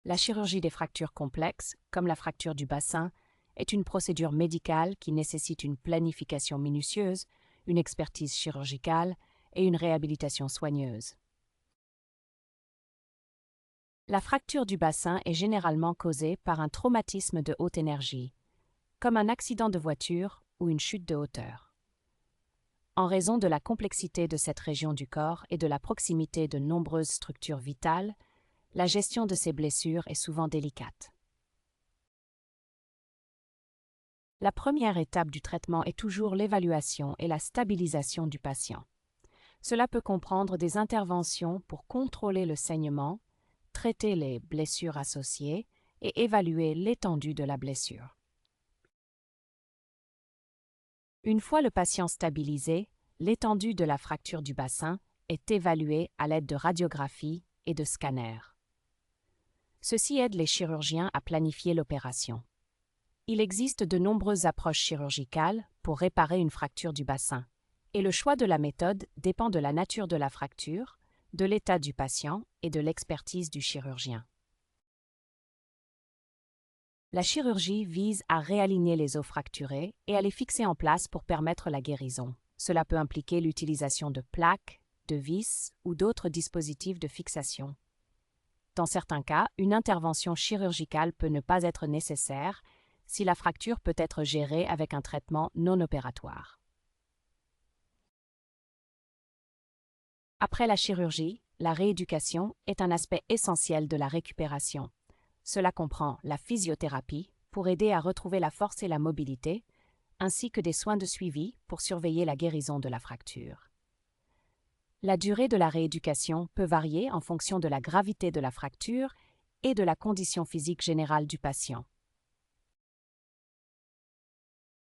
La chirurgie des fractures complexes, comme la fracture du bassin, est une procédure médicale qui nécessite une planification minutieuse, une expertise chirurgicale et une réhabilitation soigneuse. La fracture du bassin est généralement causée par un traumatisme de haute énergie, comme un accident de voiture ou une chute de hauteur. En raison de la complexité de cette région du corps et de la proximité de nombreuses structures vitales, la gestion de ces blessures est souvent délicate. La première étape du traitement est toujours l'évaluation et la stabilisation du patient. Cela peut comprendre des interventions pour contrôler le saignement, traiter les blessures associées et évaluer l'étendue de la blessure. Une fois le patient stabilisé, l'étendue de la fracture du bassin est évaluée à l'aide de radiographie et de scanners. Ceci aide les chirurgiens à planifier l'opération. Il existe de nombreuses approches chirurgicales pour réparer une fracture du bassin, et le choix de la méthode dépend de la nature de la fracture, de l'état du patient et de l'expertise du chirurgien. La chirurgie vise à réaligner les os fracturés et à les fixer en place pour permettre la guérison. Cela peut impliquer l'utilisation de plaques, de vis ou d'autres dispositifs de fixation. Dans certains cas, une intervention chirurgicale peut ne pas être nécessaire si la fracture peut être gérée avec un traitement non opératoire. Après la chirurgie, la rééducation est un aspect essentiel de la récupération. Cela comprend la physiothérapie pour aider à retrouver la force et la mobilité, ainsi que des soins de suivi pour surveiller la guérison de la fracture. La durée de la rééducation peut varier en fonction de la gravité de la fracture et de la condition physique générale du patient.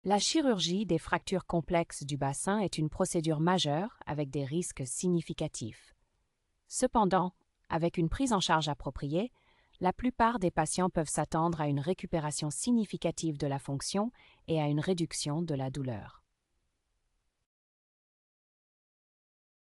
La chirurgie des fractures complexes du bassin est une procédure majeure avec des risques significatifs. Cependant, avec une prise en charge appropriée, la plupart des patients peuvent s'attendre à une récupération significative de la fonction et à une réduction de la douleur.